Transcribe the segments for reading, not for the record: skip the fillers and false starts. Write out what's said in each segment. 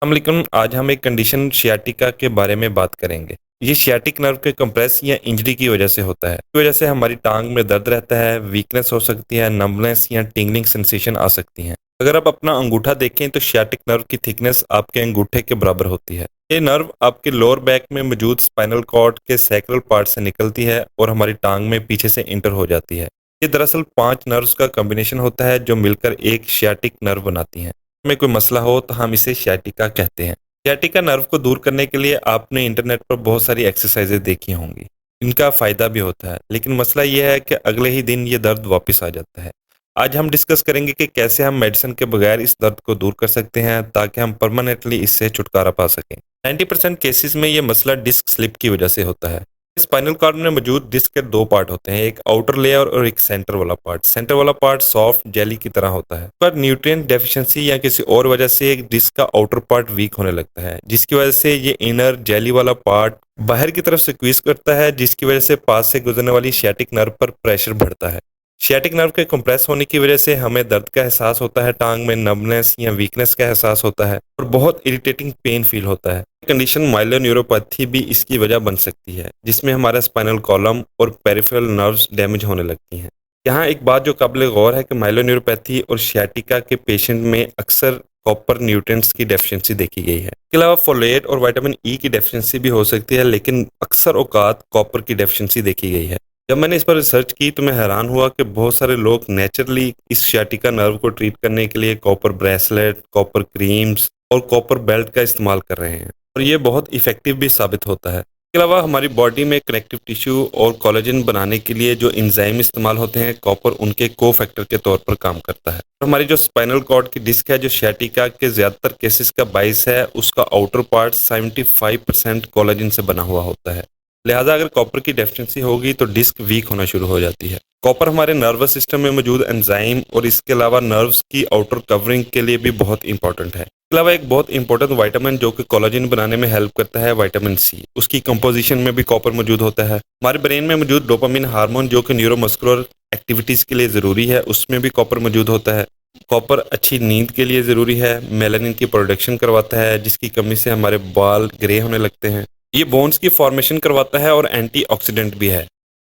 लेकिन आज हम एक कंडीशन सियाटिका के बारे में बात करेंगे। ये सियाटिक नर्व के कंप्रेस या इंजरी की वजह से होता है। इस वजह से हमारी टांग में दर्द रहता है, वीकनेस हो सकती है, नंबनेस या टिंगलिंग सेंसेशन आ सकती है। अगर आप अपना अंगूठा देखें तो सियाटिक नर्व की थिकनेस आपके अंगूठे के बराबर होती है। ये नर्व आपके लोअर बैक में मौजूद स्पाइनल कॉर्ड के सैक्रल पार्ट से निकलती है और हमारी टांग में पीछे से इंटर हो जाती है। ये दरअसल 5 नर्व्स का कॉम्बिनेशन होता है जो मिलकर एक सियाटिक नर्व बनाती हैं। में कोई मसला हो तो हम इसे सियाटिका कहते हैं। सियाटिका नर्व को दूर करने के लिए आपने इंटरनेट पर बहुत सारी एक्सरसाइजेज देखी होंगी। इनका फायदा भी होता है, लेकिन मसला यह है कि अगले ही दिन ये दर्द वापस आ जाता है। आज हम डिस्कस करेंगे कि कैसे हम मेडिसिन के बगैर इस दर्द को दूर कर सकते हैं ताकि हम परमानेंटली इससे छुटकारा पा सकें। 90% केसेस में ये मसला डिस्क स्लिप की वजह से होता है। स्पाइनल कॉर्ड में मौजूद डिस्क के 2 पार्ट होते हैं, एक आउटर लेयर और एक सेंटर वाला पार्ट। सेंटर वाला पार्ट सॉफ्ट जेली की तरह होता है, पर न्यूट्रिएंट डेफिशिएंसी या किसी और वजह से एक डिस्क का आउटर पार्ट वीक होने लगता है, जिसकी वजह से ये इनर जेली वाला पार्ट बाहर की तरफ स्क्वीज करता है, जिसकी वजह से पास से गुजरने वाली सियाटिक नर्व पर प्रेशर बढ़ता है। सियाटिक नर्व के कंप्रेस होने की वजह से हमें दर्द का एहसास होता है, टांग में नर्वनेस या वीकनेस का एहसास होता है और बहुत इरिटेटिंग पेन फील होता है। कंडीशन माइलोन्यूरोपैथी भी इसकी वजह बन सकती है, जिसमें हमारा स्पाइनल कॉलम और पेरिफेरल नर्व्स डैमेज होने लगती हैं। यहाँ एक बात जो काबिल गौर है कि माइलोन्यूरोपैथी और सियाटिका के पेशेंट में अक्सर कॉपर न्यूट्रिएंट्स की डेफिशिएंसी देखी गई है। इसके अलावा फोलेट और विटामिन ई की डेफिशिएंसी भी हो सकती है, लेकिन अक्सर औकात कॉपर की डेफिशिएंसी देखी गई है। जब मैंने इस पर रिसर्च की तो मैं हैरान हुआ कि बहुत सारे लोग नेचुरली इस सियाटिका नर्व को ट्रीट करने के लिए कॉपर ब्रेसलेट, कॉपर क्रीम्स और कॉपर बेल्ट का इस्तेमाल कर रहे हैं, और ये बहुत इफेक्टिव भी साबित होता है। इसके अलावा हमारी बॉडी में कनेक्टिव टिश्यू और कोलेजन बनाने के लिए जो एंजाइम इस्तेमाल होते हैं, कॉपर उनके को फैक्टर के तौर पर काम करता है। और हमारी जो स्पाइनल कॉर्ड की डिस्क है, जो सियाटिका के ज्यादातर केसेस का बाइस है, उसका आउटर पार्ट 75% कोलेजन से बना हुआ होता है। लिहाजा अगर कॉपर की डेफिशिएंसी होगी तो डिस्क वीक होना शुरू हो जाती है। कॉपर हमारे नर्वस सिस्टम में मौजूद एंजाइम और इसके अलावा नर्व्स की आउटर कवरिंग के लिए भी बहुत इंपॉर्टेंट है। इसके अलावा एक बहुत इंपॉर्टेंट विटामिन जो कि कोलेजन बनाने में हेल्प करता है, विटामिन सी, उसकी कंपोजिशन में भी कॉपर मौजूद होता है। हमारे ब्रेन में मौजूद डोपामिन हार्मोन जो कि न्यूरोमस्कुलर एक्टिविटीज के लिए जरूरी है, उसमें भी कॉपर मौजूद होता है। कॉपर अच्छी नींद के लिए जरूरी है, मेलानिन की प्रोडक्शन करवाता है, जिसकी कमी से हमारे बाल ग्रे होने लगते हैं। ये बोन्स की फॉर्मेशन करवाता है और एंटीऑक्सीडेंट भी है।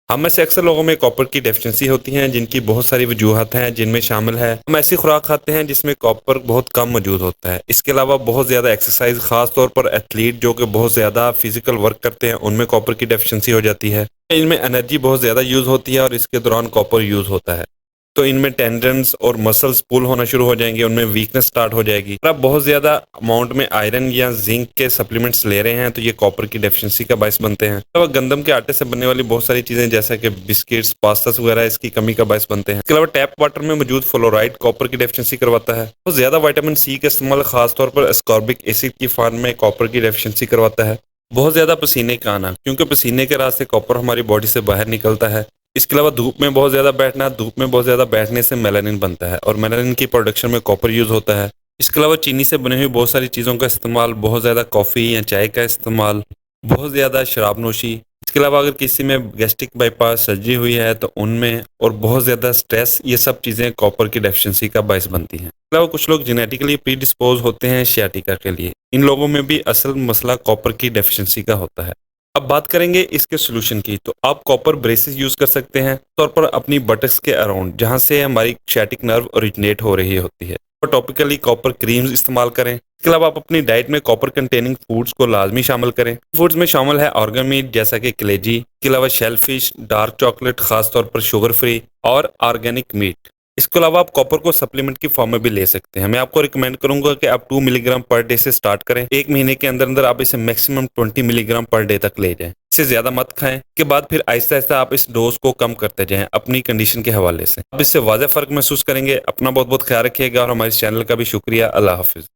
हम में से अक्सर लोगों में कॉपर की डेफिशिएंसी होती है, जिनकी बहुत सारी वजूहत हैं, जिनमें शामिल है हम ऐसी खुराक खाते हैं जिसमें कॉपर बहुत कम मौजूद होता है। इसके अलावा बहुत ज़्यादा एक्सरसाइज, खास तौर पर एथलीट जो कि बहुत ज़्यादा फिजिकल वर्क करते हैं, उनमें कॉपर की डेफिशिएंसी हो जाती है। इनमें एनर्जी बहुत ज़्यादा यूज़ होती है और इसके दौरान कॉपर यूज़ होता है, तो इनमें टेंडन्स और मसल्स पुल होना शुरू हो जाएंगे, उनमें वीकनेस स्टार्ट हो जाएगी। अगर आप बहुत ज़्यादा अमाउंट में आयरन या जिंक के सप्लीमेंट्स ले रहे हैं तो ये कॉपर की डेफिशिएंसी का बायस बनते हैं। तो गंदम के आटे से बनने वाली बहुत सारी चीज़ें जैसा कि बिस्किट्स, पास्तास वगैरह इसकी कमी का बायस बनते हैं। इसके अलावा टैप वाटर में मौजूद फ्लोराइड कॉपर की डेफिशिएंसी करवाता है। बहुत ज़्यादा विटामिन सी का इस्तेमाल खासतौर पर एस्कॉर्बिक एसिड की फॉर्म में कॉपर की डेफिशिएंसी करवाता है। बहुत ज़्यादा पसीने का आना, क्योंकि पसीने के रास्ते कॉपर हमारी बॉडी से बाहर निकलता है। इसके अलावा धूप में बहुत ज़्यादा बैठना, धूप में बहुत ज़्यादा बैठने से मेलानिन बनता है और मेलानिन की प्रोडक्शन में कॉपर यूज़ होता है। इसके अलावा चीनी से बनी हुई बहुत सारी चीज़ों का इस्तेमाल, बहुत ज़्यादा कॉफ़ी या चाय का इस्तेमाल, बहुत ज़्यादा शराब नोशी, इसके अलावा अगर किसी में गैस्ट्रिक बाईपास सर्जरी हुई है तो उनमें, और बहुत ज़्यादा स्ट्रेस, ये सब चीज़ें कॉपर की डेफिशिएंसी का बायस बनती हैं। इसके अलावा कुछ लोग जेनेटिकली प्रीडिस्पोज होते हैं सियाटिका के लिए, इन लोगों में भी असल मसला कॉपर की डेफिशिएंसी का होता है। अब बात करेंगे इसके सोल्यूशन की, तो आप कॉपर ब्रेसेस यूज कर सकते हैं, तौर पर अपनी बटक्स के अराउंड जहां से हमारी सियाटिक नर्व ओरिजिनेट हो रही होती है, और टॉपिकली कॉपर क्रीम्स इस्तेमाल करें। इसके अलावा आप अपनी डाइट में कॉपर कंटेनिंग फूड्स को लाजमी शामिल करें। फूड्स में शामिल है ऑर्गन मीट जैसा कि कलेजी, इसके अलावा शेल फिश, डार्क चॉकलेट खासतौर पर शुगर फ्री, और ऑर्गेनिक मीट। इसके अलावा आप कॉपर को सप्लीमेंट की फॉर्म में भी ले सकते हैं। मैं आपको रिकमेंड करूंगा कि आप 2 मिलीग्राम पर डे से स्टार्ट करें। 1 महीने के अंदर अंदर आप इसे मैक्सिमम 20 मिलीग्राम पर डे तक ले जाएं। इससे ज्यादा मत खाएं। के बाद फिर आहिस्ता आहिस्ता आप इस डोज को कम करते जाएं अपनी कंडीशन के हवाले से। आप इससे वाज़ेह फर्क महसूस करेंगे। अपना बहुत बहुत ख्याल रखिएगा और हमारे चैनल का भी शुक्रिया। अल्लाह हाफिज।